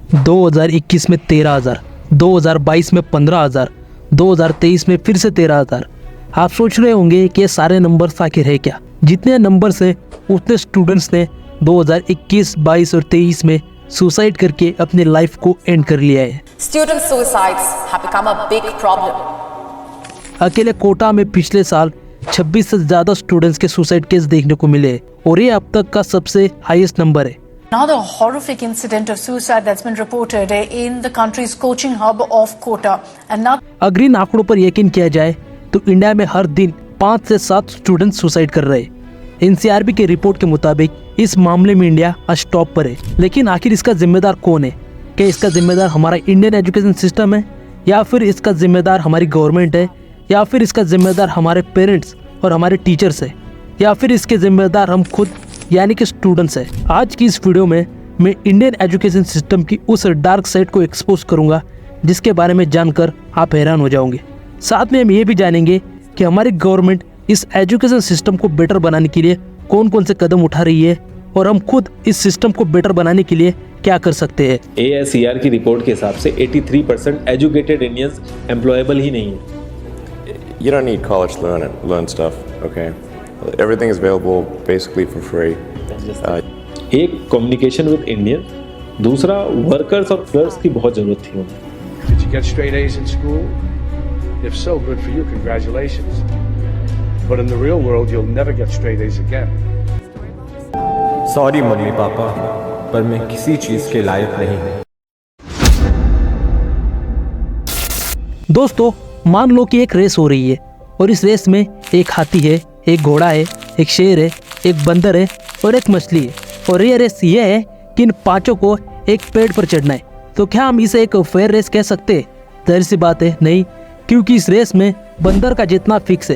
2021 में 13,000, 2022 में 15,000, 2023 में फिर से 13,000। आप सोच रहे होंगे कि ये सारे नंबर्स आखिर है क्या? जितने नंबर्स हैं उतने स्टूडेंट्स ने 2021, 22 और 23 में सुसाइड करके अपनी लाइफ को एंड कर लिया है। Student suicides have become a big problem. अकेले कोटा में पिछले साल 26 से ज्यादा स्टूडेंट्स के सुसाइड केस देखने को मिले हैं और ये अब तक का सबसे हाईएस्ट नंबर है। Another horrific incident of suicide that's been reported in the country's coaching hub of Kota. अगर इन आंकड़ों पर यकीन किया जाए तो इंडिया में हर दिन 5 से 7 स्टूडेंट सुसाइड कर रहे हैं। एनसीआरबी के रिपोर्ट के मुताबिक इस मामले में इंडिया आज टॉप पर है। लेकिन आखिर इसका जिम्मेदार कौन है? क्या इसका जिम्मेदार हमारा इंडियन एजुकेशन सिस्टम है, या फिर इसका जिम्मेदार हमारी गवर्नमेंट है, या फिर इसका जिम्मेदार हमारे पेरेंट्स और हमारे टीचर्स है, या फिर इसके जिम्मेदार हम खुद यानी कि स्टूडेंट्स है? आज की इस वीडियो में मैं इंडियन एजुकेशन सिस्टम की उस डार्क साइड को एक्सपोज करूंगा जिसके बारे में जानकर आप हैरान हो जाओगे। साथ में हम ये भी जानेंगे कि हमारी गवर्नमेंट इस एजुकेशन सिस्टम को बेटर बनाने के लिए कौन कौन से कदम उठा रही है और हम खुद इस सिस्टम को बेटर बनाने के लिए क्या कर सकते हैं। ASER की रिपोर्ट के हिसाब से 83% एजुकेटेड इंडियंस एम्प्लॉयबल ही नहीं है। You don't need college to learn stuff, okay? Everything is available basically for free. एक कम्युनिकेशन विद इंडियन, दूसरा वर्कर्स और क्लर्क्स की बहुत जरूरत थी उन्हें। Did you get straight A's in school? If so, good for you, congratulations. But in the real world, you'll never get straight A's again. Sorry mummy papa, पर मैं किसी चीज के लायक नहीं हूँ। दोस्तों, मान लो कि एक रेस हो रही है और इस रेस में एक हाथी है, एक घोड़ा है, एक शेर है, एक बंदर है और एक मछली है। और ये रेस ये है कि इन पांचों को एक पेड़ पर चढ़ना है। तो क्या हम इसे एक फेयर रेस कह सकते हैं? जाहिर सी बात है नहीं, क्योंकि इस रेस में बंदर का जितना फिक्स है,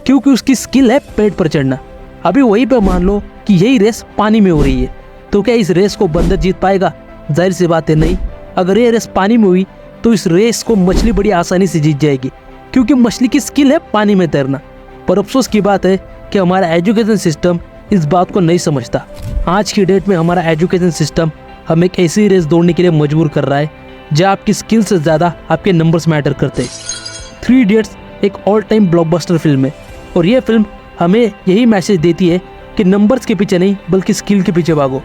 क्योंकि उसकी स्किल है पेड़ पर चढ़ना। अभी वहीं पे मान लो कि यही रेस पानी में हो रही है, तो क्या इस रेस को बंदर जीत पाएगा? जाहिर सी बात है नहीं। अगर ये रेस पानी में हुई तो इस रेस को मछली बड़ी आसानी से जीत जाएगी, क्योंकि मछली की स्किल है पानी में तैरना। पर अफसोस की बात है कि हमारा एजुकेशन सिस्टम इस बात को नहीं समझता। आज की डेट में हमारा एजुकेशन सिस्टम हमें एक ऐसी रेस दौड़ने के लिए मजबूर कर रहा है जहाँ आपकी स्किल से ज़्यादा आपके नंबर्स मैटर करते हैं। 3 इडियट्स एक ऑल टाइम ब्लॉकबस्टर फिल्म है और ये फिल्म हमें यही मैसेज देती है कि नंबर्स के पीछे नहीं बल्कि स्किल के पीछे भागो।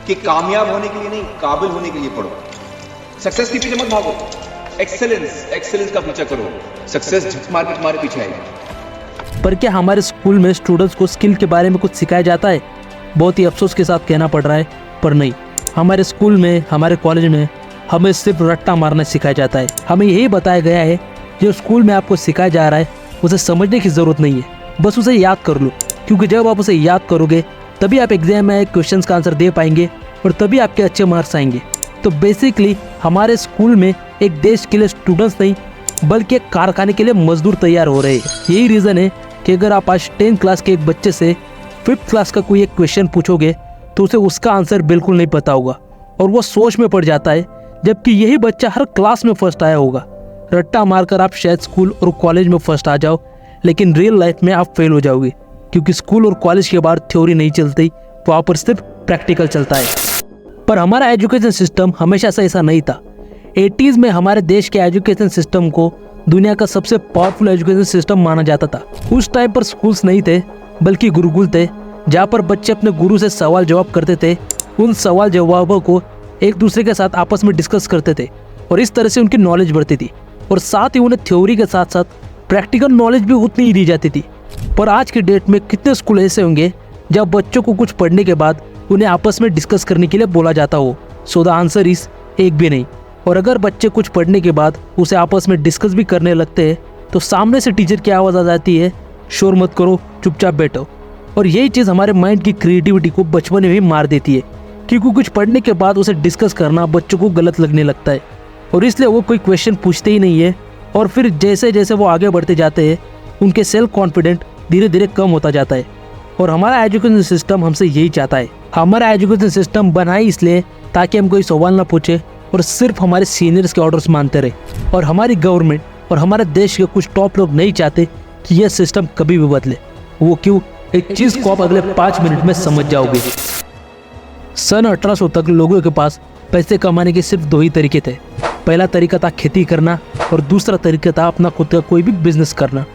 कि कामयाब होने के लिए नहीं, काबिल होने के लिए पढ़ो। सक्सेस के पीछे मत भागो, एक्सेलेंस का पीछा करो। सक्सेस झक मार के तुम्हारे पीछे आएगी। पर क्या हमारे स्कूल में स्टूडेंट्स को स्किल के बारे में कुछ सिखाया जाता है? बहुत ही अफसोस के साथ कहना पड़ रहा है, पर नहीं। हमारे स्कूल में, हमारे कॉलेज में हमें सिर्फ रट्टा मारना सिखाया जाता है। हमें यही बताया गया है जो स्कूल में आपको सिखाया जा रहा है उसे समझने की ज़रूरत नहीं है, बस उसे याद कर लो। क्योंकि जब आप उसे याद करोगे तभी आप एग्जाम में क्वेश्चन का आंसर दे पाएंगे और तभी आपके अच्छे मार्क्स आएंगे। तो बेसिकली हमारे स्कूल में एक देश के लिए स्टूडेंट्स नहीं बल्कि एक कारखाने के लिए मजदूर तैयार हो रहे हैं। यही रीज़न है कि अगर आप आज 10th क्लास के एक बच्चे से 5th क्लास का कोई एक क्वेश्चन पूछोगे तो उसे उसका आंसर बिल्कुल नहीं पता होगा और वो सोच में पड़ जाता है, जबकि यही बच्चा हर क्लास में फर्स्ट आया होगा। रट्टा मारकर आप शायद स्कूल और कॉलेज में फर्स्ट आ जाओ, लेकिन रियल लाइफ में आप फेल हो जाओगे, क्योंकि स्कूल और कॉलेज के बाद थ्योरी नहीं चलती, वहाँ पर सिर्फ प्रैक्टिकल चलता है। पर हमारा एजुकेशन सिस्टम हमेशा से ऐसा नहीं था। 80s में हमारे देश के एजुकेशन सिस्टम को दुनिया का सबसे पावरफुल एजुकेशन सिस्टम माना जाता था। उस टाइम पर स्कूल्स नहीं थे बल्कि गुरुकुल थे, जहाँ पर बच्चे अपने गुरु से सवाल जवाब करते थे। उन सवाल जवाबों को एक दूसरे के साथ आपस में डिस्कस करते थे और इस तरह से उनकी नॉलेज बढ़ती थी और साथ ही उन्हें थ्योरी के साथ साथ प्रैक्टिकल नॉलेज भी उतनी ही दी जाती थी। पर आज की डेट में कितने स्कूल ऐसे होंगे जब बच्चों को कुछ पढ़ने के बाद उन्हें आपस में डिस्कस करने के लिए बोला जाता हो? सो द आंसर इज एक भी नहीं। और अगर बच्चे कुछ पढ़ने के बाद उसे आपस में डिस्कस भी करने लगते हैं तो सामने से टीचर की आवाज़ आ जाती है, शोर मत करो, चुपचाप बैठो। और यही चीज़ हमारे माइंड की क्रिएटिविटी को बचपन में ही मार देती है, क्योंकि कुछ पढ़ने के बाद उसे डिस्कस करना बच्चों को गलत लगने लगता है और इसलिए वो कोई क्वेश्चन पूछते ही नहीं है। और फिर जैसे जैसे वो आगे बढ़ते जाते हैं उनके सेल्फ कॉन्फिडेंट धीरे धीरे कम होता जाता है। और हमारा एजुकेशन सिस्टम हमसे यही चाहता है। हमारा एजुकेशन सिस्टम बना ही इसलिए ताकि हम कोई सवाल ना पूछे और सिर्फ हमारे सीनियर्स के ऑर्डर्स मानते रहे। और हमारी गवर्नमेंट और हमारे देश के कुछ टॉप लोग नहीं चाहते कि यह सिस्टम कभी भी बदले। वो क्यों? एक चीज़ को आप अगले 5 मिनट में समझ जाओगे। सन 1800 तक लोगों के पास पैसे कमाने के सिर्फ 2 ही तरीके थे। पहला तरीका था खेती करना और दूसरा तरीका था अपना खुद का कोई भी बिजनेस करना।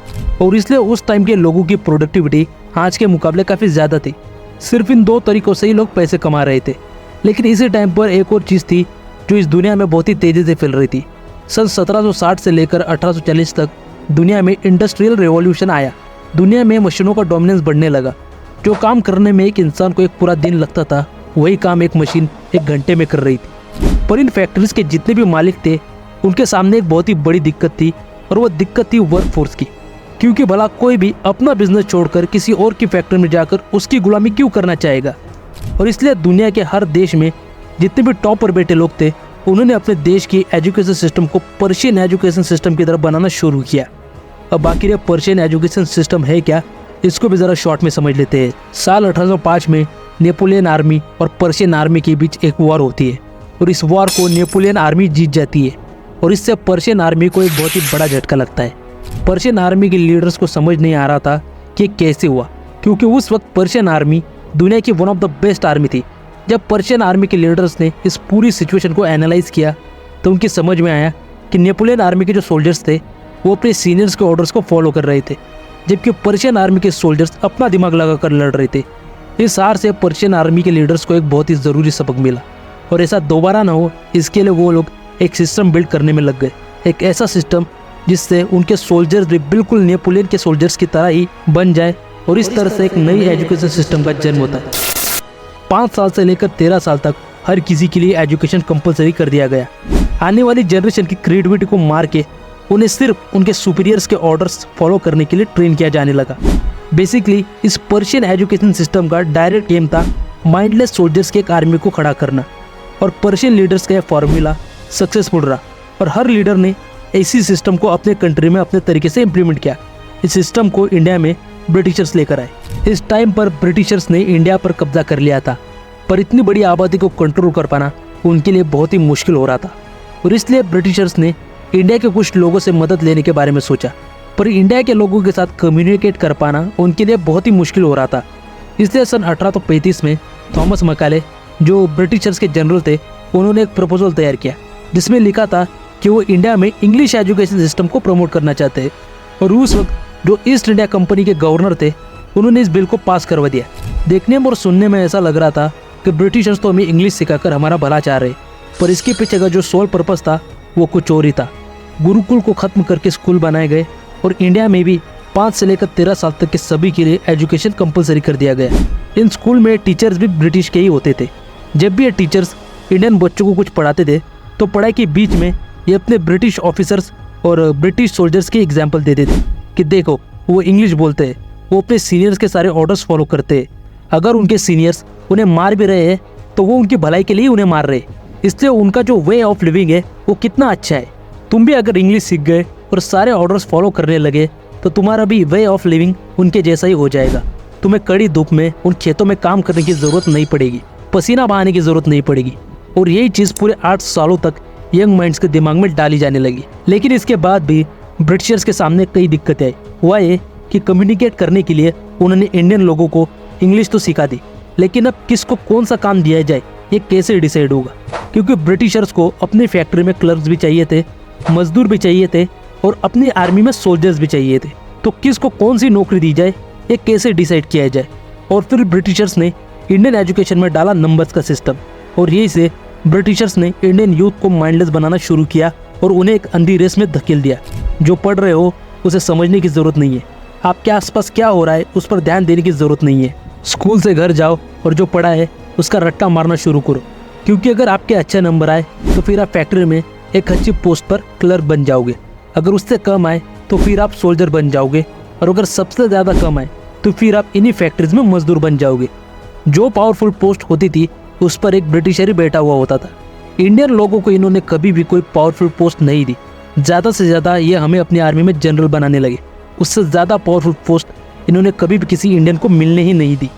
और इसलिए उस टाइम के लोगों की प्रोडक्टिविटी आज के मुकाबले काफ़ी ज़्यादा थी। सिर्फ इन 2 तरीकों से ही लोग पैसे कमा रहे थे। लेकिन इसी टाइम पर एक और चीज़ थी जो इस दुनिया में बहुत ही तेज़ी से फैल रही थी। सन 1760 से लेकर 1840 तक दुनिया में इंडस्ट्रियल रेवोल्यूशन आया। दुनिया में मशीनों का डोमिनेंस बढ़ने लगा। जो काम करने में एक इंसान को एक पूरा दिन लगता था, वही काम एक मशीन 1 घंटे में कर रही थी। पर इन फैक्ट्रीज के जितने भी मालिक थे, उनके सामने एक बहुत ही बड़ी दिक्कत थी, और वो दिक्कत थी वर्क फोर्स की। क्योंकि भला कोई भी अपना बिजनेस छोड़कर किसी और की फैक्ट्री में जाकर उसकी गुलामी क्यों करना चाहेगा। और इसलिए दुनिया के हर देश में जितने भी टॉप पर बैठे लोग थे, उन्होंने अपने देश की एजुकेशन सिस्टम को पर्शियन एजुकेशन सिस्टम की तरह बनाना शुरू किया। अब बाकी पर्शियन एजुकेशन सिस्टम है क्या, इसको भी ज़रा शॉर्ट में समझ लेते हैं। साल 1805 में नेपोलियन आर्मी और पर्शियन आर्मी के बीच एक वॉर होती है, और इस वॉर को नेपोलियन आर्मी जीत जाती है। और इससे पर्शियन आर्मी को एक बहुत ही बड़ा झटका लगता है। पर्शियन आर्मी के लीडर्स को समझ नहीं आ रहा था कि कैसे हुआ, क्योंकि उस वक्त पर्शियन आर्मी दुनिया की one of the best army थी। जब पर्शियन आर्मी के लीडर्स ने इस पूरी सिचुएशन को एनालाइज किया, तो उनकी समझ में आया कि नेपोलियन आर्मी के जो सोल्जर्स थे, वो अपने सीनियर्स के ऑर्डर्स को फॉलो कर रहे थे, जबकि पर्शियन आर्मी के सोल्जर्स अपना दिमाग लगाकर लड़ रहे थे। इस हार से पर्शियन आर्मी के लीडर्स को एक बहुत ही ज़रूरी सबक मिला, और ऐसा दोबारा ना हो, इसके लिए वो लोग एक सिस्टम बिल्ड करने में लग गए। एक ऐसा सिस्टम जिससे उनके सोल्जर्स भी बिल्कुल नेपोलियन के सोल्जर्स की तरह ही बन जाए, और इस तरह से एक नई एजुकेशन सिस्टम का जन्म होता है। 5 साल से लेकर 13 साल तक हर किसी के लिए एजुकेशन कंपलसरी कर दिया गया। आने वाली जनरेशन की क्रिएटिविटी को मार के उन्हें सिर्फ उनके सुपीरियर्स के ऑर्डर्स फॉलो करने के लिए ट्रेन किया जाने लगा। बेसिकली इस पर्शियन एजुकेशन सिस्टम का डायरेक्ट एम था माइंडलेस सोल्जर्स के एक आर्मी को खड़ा करना, और पर्शियन लीडर्स का यह फॉर्मूला सक्सेसफुल रहा, और हर लीडर ने इसी सिस्टम को अपने कंट्री में अपने तरीके से इम्प्लीमेंट किया। इस सिस्टम को इंडिया में ब्रिटिशर्स लेकर आए। इस टाइम पर ब्रिटिशर्स ने इंडिया पर कब्जा कर लिया था, पर इतनी बड़ी आबादी को कंट्रोल कर पाना उनके लिए बहुत ही मुश्किल हो रहा था, और इसलिए ब्रिटिशर्स ने इंडिया के कुछ लोगों से मदद लेने के बारे में सोचा। पर इंडिया के लोगों के साथ कम्युनिकेट कर पाना उनके लिए बहुत ही मुश्किल हो रहा था। इसलिए सन 1835 में थॉमस मैकाले, जो ब्रिटिशर्स के जनरल थे, उन्होंने एक प्रपोजल तैयार किया, जिसमें लिखा था कि वो इंडिया में इंग्लिश एजुकेशन सिस्टम को प्रमोट करना चाहते हैं। और उस वक्त जो ईस्ट इंडिया कंपनी के गवर्नर थे, उन्होंने इस बिल को पास करवा दिया। देखने में और सुनने में ऐसा लग रहा था कि ब्रिटिशर्स तो हमें इंग्लिश सिखाकर हमारा भला चाह रहे, पर इसके पीछे का जो सोल पर्पस था वो कुछ और ही था। गुरुकुल को ख़त्म करके स्कूल बनाए गए, और इंडिया में भी 5 से लेकर 13 साल तक के सभी के लिए एजुकेशन कंपलसरी कर दिया गया। इन स्कूल में टीचर्स भी ब्रिटिश के ही होते थे। जब भी ये टीचर्स इंडियन बच्चों को कुछ पढ़ाते थे, तो पढ़ाई के बीच में ये अपने ब्रिटिश ऑफिसर्स और ब्रिटिश सोल्जर्स की एग्जाम्पल देते थे कि देखो, वो इंग्लिश बोलते हैं, वो अपने सीनियर्स के सारे ऑर्डर्स फॉलो करते हैं। अगर उनके सीनियर्स उन्हें मार भी रहे हैं, तो वो उनकी भलाई के लिए उन्हें मार रहे हैं। इसलिए उनका जो वे ऑफ लिविंग है वो कितना अच्छा है। तुम भी अगर इंग्लिश सीख गए और सारे ऑर्डर्स फॉलो करने लगे, तो तुम्हारा भी वे ऑफ लिविंग उनके जैसा ही हो जाएगा। तुम्हें कड़ी धूप में उन खेतों में काम करने की ज़रूरत नहीं पड़ेगी, पसीना बहाने की ज़रूरत नहीं पड़ेगी। और यही चीज़ पूरे 8 सालों तक यंग माइंड्स के दिमाग में डाली जाने लगी। लेकिन इसके बाद भी ब्रिटिशर्स के सामने कई दिक्कतें आई। हुआ ये कि कम्युनिकेट करने के लिए उन्होंने इंडियन लोगों को इंग्लिश तो सिखा दी, लेकिन अब किसको कौन सा काम दिया जाए ये कैसे डिसाइड होगा, क्योंकि ब्रिटिशर्स को अपनी फैक्ट्री में क्लर्क्स भी चाहिए थे, मजदूर भी चाहिए थे, और अपनी आर्मी में सोल्जर्स भी चाहिए थे। तो किसको कौन सी नौकरी दी जाए ये कैसे डिसाइड किया जाए। और फिर ब्रिटिशर्स ने इंडियन एजुकेशन में डाला नंबर्स का सिस्टम, और यही से ब्रिटिशर्स ने इंडियन यूथ को माइंडलेस बनाना शुरू किया और उन्हें एक अंधी रेस में धकेल दिया। जो पढ़ रहे हो उसे समझने की ज़रूरत नहीं है, आपके आसपास क्या हो रहा है उस पर ध्यान देने की ज़रूरत नहीं है। स्कूल से घर जाओ और जो पढ़ा है उसका रट्टा मारना शुरू करो, क्योंकि अगर आपके अच्छे नंबर आए तो फिर आप फैक्ट्री में एक अच्छी पोस्ट पर क्लर्क बन जाओगे। अगर उससे कम आए तो फिर आप सोल्जर बन जाओगे, और अगर सबसे ज़्यादा कम आए तो फिर आप इन्हीं फैक्ट्रीज में मजदूर बन जाओगे। जो पावरफुल पोस्ट होती थी उस पर एक ब्रिटिशर ही बैठा हुआ होता था। इंडियन लोगों को इन्होंने कभी भी कोई पावरफुल पोस्ट नहीं दी। ज़्यादा से ज़्यादा ये हमें अपनी आर्मी में जनरल बनाने लगे। उससे ज़्यादा पावरफुल पोस्ट इन्होंने कभी भी किसी इंडियन को मिलने ही नहीं दी।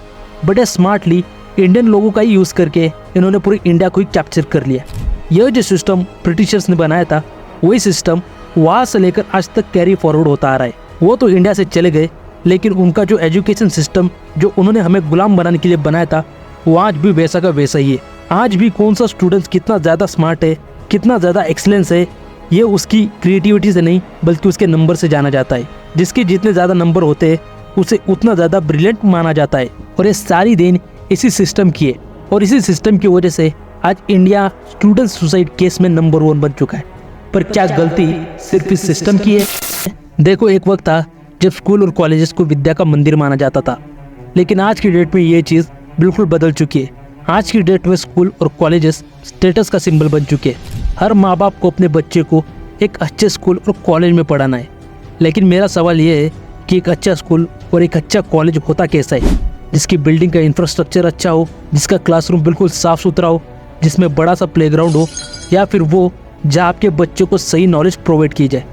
बड़े स्मार्टली इंडियन लोगों का ही यूज़ करके इन्होंने पूरी इंडिया को ही कैप्चर कर लिया। यह जो सिस्टम ब्रिटिशर्स ने बनाया था, वही सिस्टम वहाँ से लेकर आज तक कैरी फॉरवर्ड होता आ रहा है। वो तो इंडिया से चले गए, लेकिन उनका जो एजुकेशन सिस्टम जो उन्होंने हमें गुलाम बनाने के लिए बनाया था, वो आज भी वैसा का वैसा ही है। आज भी कौन सा स्टूडेंट कितना ज़्यादा स्मार्ट है, कितना ज़्यादा एक्सीलेंस है, ये उसकी क्रिएटिविटी से नहीं बल्कि उसके नंबर से जाना जाता है। जिसके जितने ज़्यादा नंबर होते हैं उसे उतना ज़्यादा ब्रिलियंट माना जाता है। और ये सारी देन इसी सिस्टम की है, और इसी सिस्टम की वजह से आज इंडिया स्टूडेंट सुसाइड केस में नंबर 1 बन चुका है। पर क्या गलती सिर्फ इस सिस्टम की है? देखो, एक वक्त था जब स्कूल और कॉलेजेस को विद्या का मंदिर माना जाता था, लेकिन आज की डेट में ये चीज़ बिल्कुल बदल चुकी है। आज की डेट में स्कूल और कॉलेजेस स्टेटस का सिंबल बन चुके हैं। हर माँ बाप को अपने बच्चे को एक अच्छे स्कूल और कॉलेज में पढ़ाना है। लेकिन मेरा सवाल ये है कि एक अच्छा स्कूल और एक अच्छा कॉलेज होता कैसा है? जिसकी बिल्डिंग का इंफ्रास्ट्रक्चर अच्छा हो, जिसका क्लासरूम बिल्कुल साफ़ सुथरा हो, जिसमें बड़ा सा प्लेग्राउंड हो, या फिर वो जहाँ आपके बच्चों को सही नॉलेज प्रोवाइड की जाए।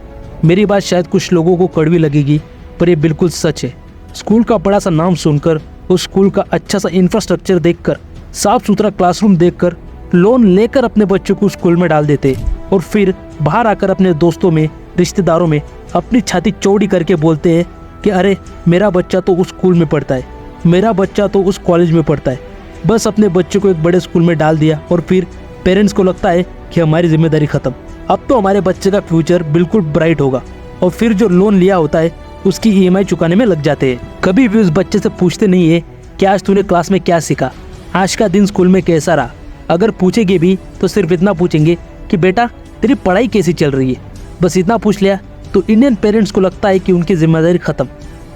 मेरी बात शायद कुछ लोगों को कड़वी लगेगी, पर ये बिल्कुल सच है। स्कूल का बड़ा सा नाम सुनकर, उस स्कूल का अच्छा सा इंफ्रास्ट्रक्चर देखकर, साफ सुथरा क्लासरूम देखकर लोन लेकर अपने बच्चों को स्कूल में डाल देते और फिर बाहर आकर अपने दोस्तों में, रिश्तेदारों में अपनी छाती चौड़ी करके बोलते हैं कि अरे मेरा बच्चा तो उस स्कूल में पढ़ता है, मेरा बच्चा तो उस कॉलेज में पढ़ता है। बस अपने बच्चे को एक बड़े स्कूल में डाल दिया और फिर पेरेंट्स को लगता है कि हमारी जिम्मेदारी ख़त्म, अब तो हमारे बच्चे का फ्यूचर बिल्कुल ब्राइट होगा। और फिर जो लोन लिया होता है उसकी EMI चुकाने में लग जाते हैं। कभी भी उस बच्चे से पूछते नहीं है कि आज तूने क्लास में क्या सीखा, आज का दिन स्कूल में कैसा रहा। अगर पूछेंगे भी तो सिर्फ इतना पूछेंगे कि बेटा तेरी पढ़ाई कैसी चल रही है। बस इतना पूछ लिया तो इंडियन पेरेंट्स को लगता है कि उनकी जिम्मेदारी ख़त्म।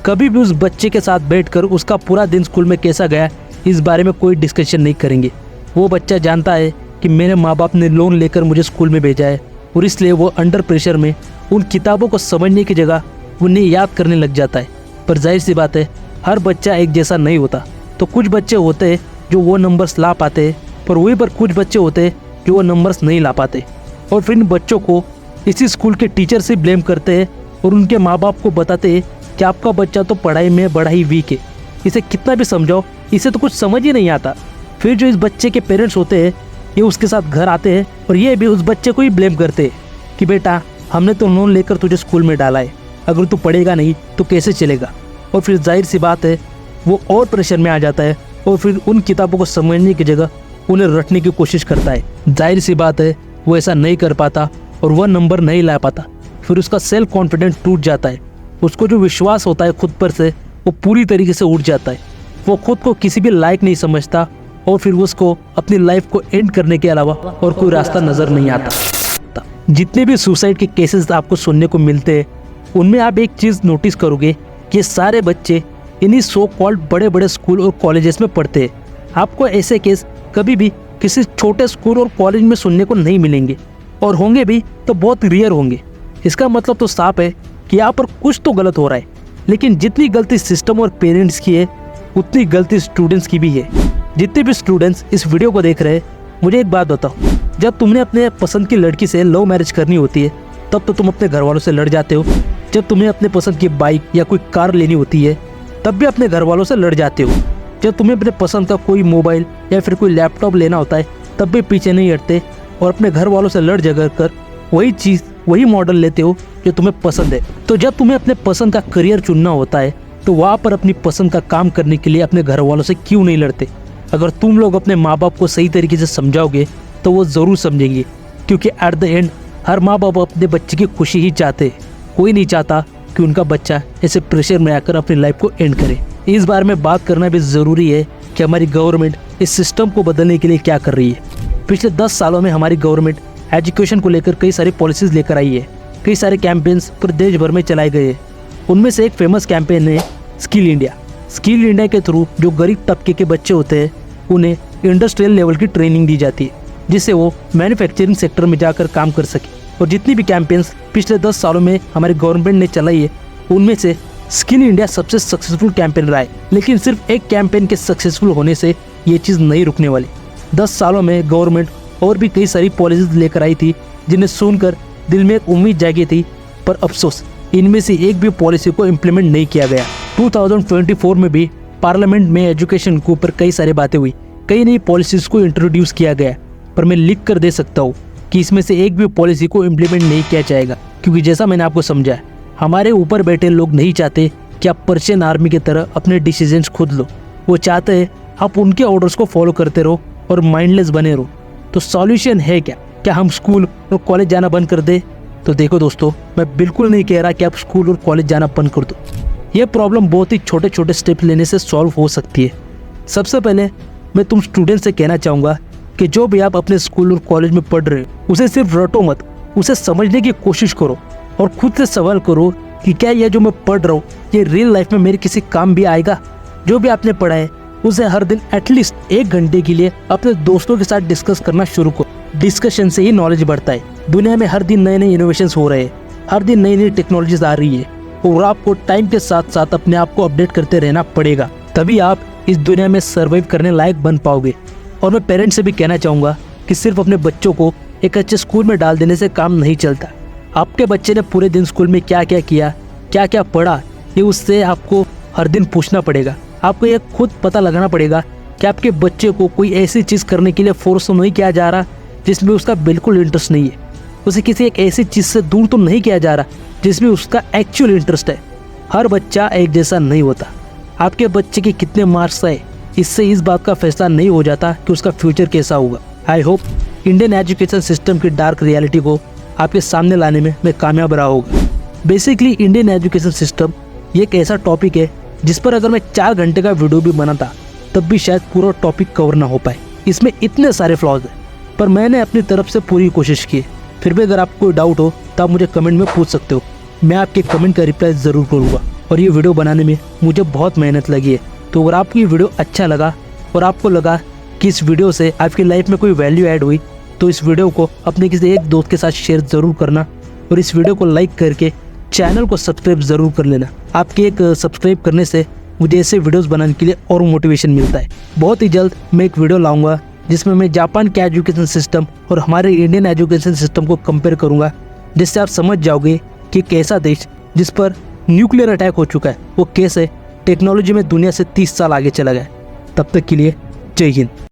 कभी भी उस बच्चे के साथ बैठकर उसका पूरा दिन स्कूल में कैसा गया इस बारे में कोई डिस्कशन नहीं करेंगे। वो बच्चा जानता है कि मेरे माँ बाप ने लोन लेकर मुझे स्कूल में भेजा है, और इसलिए वो अंडर प्रेशर में उन किताबों को समझने की जगह उन्हें याद करने लग जाता है। पर जाहिर सी बात है, हर बच्चा एक जैसा नहीं होता। तो कुछ बच्चे होते हैं जो वो नंबर्स ला पाते हैं, पर वहीं पर कुछ बच्चे होते हैं जो वो नंबर्स नहीं ला पाते। और फिर इन बच्चों को इसी स्कूल के टीचर से ब्लेम करते हैं और उनके माँ बाप को बताते हैं कि आपका बच्चा तो पढ़ाई में बड़ा ही वीक है, इसे कितना भी समझाओ इसे तो कुछ समझ ही नहीं आता। फिर जो इस बच्चे के पेरेंट्स होते हैं ये उसके साथ घर आते हैं और ये भी उस बच्चे को ही ब्लेम करते हैं कि बेटा हमने तो लोन लेकर तुझे स्कूल में डाला है, अगर तू पढ़ेगा नहीं तो कैसे चलेगा। और फिर जाहिर सी बात है वो और प्रेशर में आ जाता है और फिर उन किताबों को समझने की जगह उन्हें रटने की कोशिश करता है। जाहिर सी बात है वो ऐसा नहीं कर पाता और वह नंबर नहीं ला पाता। फिर उसका सेल्फ कॉन्फिडेंस टूट जाता है, उसको जो विश्वास होता है खुद पर से वो पूरी तरीके से उठ जाता है। वो खुद को किसी भी लायक नहीं समझता और फिर उसको अपनी लाइफ को एंड करने के अलावा और कोई रास्ता नज़र नहीं आता। जितने भी सुसाइड के केसेस आपको सुनने को मिलते हैं उनमें आप एक चीज़ नोटिस करोगे कि सारे बच्चे इन्हीं सो कॉल्ड बड़े बड़े स्कूल और कॉलेजेस में पढ़ते हैं। आपको ऐसे केस कभी भी किसी छोटे स्कूल और कॉलेज में सुनने को नहीं मिलेंगे, और होंगे भी तो बहुत रेयर होंगे। इसका मतलब तो साफ है कि यहाँ पर कुछ तो गलत हो रहा है। लेकिन जितनी गलती सिस्टम और पेरेंट्स की है उतनी गलती स्टूडेंट्स की भी है। जितने भी स्टूडेंट्स इस वीडियो को देख रहे हैं मुझे एक बात बताओ, जब तुमने अपने पसंद की लड़की से लव मैरिज करनी होती है तब तो तुम अपने घर वालों से लड़ जाते हो। जब तुम्हें अपने पसंद की बाइक या कोई कार लेनी होती है तब भी अपने घर वालों से लड़ जाते हो। जब तुम्हें अपने पसंद का कोई मोबाइल या फिर कोई लैपटॉप लेना होता है तब भी पीछे नहीं हटते और अपने घर वालों से लड़ झगड़ कर वही चीज़ वही मॉडल लेते हो जो तुम्हें पसंद है। तो जब तुम्हें अपने पसंद का करियर चुनना होता है तो वहाँ पर अपनी पसंद का काम करने के लिए अपने घर वालों से क्यों नहीं लड़ते? अगर तुम लोग अपने माँ बाप को सही तरीके से समझाओगे तो वो ज़रूर समझेंगे, क्योंकि एट द एंड हर माँ बाप अपने बच्चे की खुशी ही चाहते हैं। कोई नहीं चाहता कि उनका बच्चा ऐसे प्रेशर में आकर अपनी लाइफ को एंड करे। इस बारे में बात करना भी ज़रूरी है कि हमारी गवर्नमेंट इस सिस्टम को बदलने के लिए क्या कर रही है। पिछले 10 सालों में हमारी गवर्नमेंट एजुकेशन को लेकर कई सारी पॉलिसीज़ लेकर आई है। कई सारे कैंपेन्स पूरे देश भर में चलाए गए हैं। उनमें से एक फेमस कैंपेन है स्किल इंडिया। स्किल इंडिया के थ्रू जो गरीब तबके के बच्चे होते हैं उन्हें इंडस्ट्रियल लेवल की ट्रेनिंग दी जाती है, जिससे वो मैन्युफैक्चरिंग सेक्टर में जाकर काम कर सके। और जितनी भी कैंपेन्स पिछले 10 सालों में हमारी गवर्नमेंट ने चलाई है उनमें से स्किल इंडिया सबसे सक्सेसफुल कैंपेन रहा है। लेकिन सिर्फ एक कैंपेन के सक्सेसफुल होने से ये चीज़ नहीं रुकने वाली। 10 सालों में गवर्नमेंट और भी कई सारी पॉलिसीज लेकर आई थी जिन्हें सुनकर दिल में एक उम्मीद जागी थी, पर अफसोस इनमें से एक भी पॉलिसी को इम्प्लीमेंट नहीं किया गया। 2024 में भी पार्लियामेंट में एजुकेशन के ऊपर कई सारी बातें हुई, कई नई पॉलिसीज़ को इंट्रोड्यूस किया गया, पर मैं लिख कर दे सकता हूँ कि इसमें से एक भी पॉलिसी को इम्प्लीमेंट नहीं किया जाएगा। क्योंकि जैसा मैंने आपको समझाया, हमारे ऊपर बैठे लोग नहीं चाहते कि आप पर्शियन आर्मी की तरह अपने डिसीजंस खुद लो। वो चाहते हैं आप उनके ऑर्डर्स को फॉलो करते रहो और माइंडलेस बने रहो। तो सॉल्यूशन है क्या? क्या हम स्कूल और कॉलेज जाना बंद कर दे? तो देखो दोस्तों, मैं बिल्कुल नहीं कह रहा कि आप स्कूल और कॉलेज जाना बंद कर दो। ये प्रॉब्लम बहुत ही छोटे छोटे स्टेप लेने से सॉल्व हो सकती है। सबसे पहले मैं तुम स्टूडेंट से कहना चाहूँगा कि जो भी आप अपने स्कूल और कॉलेज में पढ़ रहे हो उसे सिर्फ रटो मत, उसे समझने की कोशिश करो और खुद से सवाल करो कि क्या यह जो मैं पढ़ रहा हूँ ये रियल लाइफ में मेरे किसी काम भी आएगा। जो भी आपने पढ़ा है उसे हर दिन एटलीस्ट 1 घंटे के लिए अपने दोस्तों के साथ डिस्कस करना शुरू करो। डिस्कशन से ही नॉलेज बढ़ता है। दुनिया में हर दिन नए नए इनोवेशंस हो रहे हैं, हर दिन नई नई टेक्नोलॉजीज आ रही है और आपको टाइम के साथ साथ अपने आप को अपडेट करते रहना पड़ेगा, तभी आप इस दुनिया में सर्वाइव करने लायक बन पाओगे। और मैं पेरेंट्स से भी कहना चाहूँगा कि सिर्फ अपने बच्चों को एक अच्छे स्कूल में डाल देने से काम नहीं चलता। आपके बच्चे ने पूरे दिन स्कूल में क्या क्या किया, क्या क्या पढ़ा, ये उससे आपको हर दिन पूछना पड़ेगा। आपको ये खुद पता लगाना पड़ेगा कि आपके बच्चे को कोई ऐसी चीज़ करने के लिए फोर्स तो नहीं किया जा रहा जिसमें उसका बिल्कुल इंटरेस्ट नहीं है। उसे किसी एक ऐसी चीज़ से दूर तो नहीं किया जा रहा जिसमें उसका एक्चुअल इंटरेस्ट है। हर बच्चा एक जैसा नहीं होता। आपके बच्चे के कितने मार्क्स आए इससे इस बात का फैसला नहीं हो जाता कि उसका फ्यूचर कैसा होगा। I hope Indian education system की डार्क रियलिटी को आपके सामने लाने में मैं कामयाब रहा होगा। बेसिकली इंडियन एजुकेशन सिस्टम ये एक ऐसा टॉपिक है जिस पर अगर मैं 4 घंटे का वीडियो भी बनाता तब भी शायद पूरा टॉपिक कवर ना हो पाए। इसमें इतने सारे फ्लॉज हैं, पर मैंने अपनी तरफ से पूरी कोशिश की। फिर भी अगर आपको कोई डाउट हो तो आप मुझे कमेंट में पूछ सकते हो, मैं आपके कमेंट का रिप्लाई ज़रूर करूँगा। और ये वीडियो बनाने में मुझे बहुत मेहनत लगी है, तो अगर आपको ये वीडियो अच्छा लगा और आपको लगा कि इस वीडियो से आपकी लाइफ में कोई वैल्यू ऐड हुई तो इस वीडियो को अपने किसी एक दोस्त के साथ शेयर ज़रूर करना और इस वीडियो को लाइक करके चैनल को सब्सक्राइब ज़रूर कर लेना। आपके एक सब्सक्राइब करने से मुझे ऐसे वीडियोस बनाने के लिए और मोटिवेशन मिलता है। बहुत ही जल्द मैं एक वीडियो लाऊंगा जिसमें मैं जापान के एजुकेशन सिस्टम और हमारे इंडियन एजुकेशन सिस्टम को कंपेयर करूंगा, जिससे आप समझ जाओगे कि कैसा देश जिस पर न्यूक्लियर अटैक हो चुका है वो कैसे टेक्नोलॉजी में दुनिया से 30 साल आगे चला गया। तब तक के लिए जय हिंद।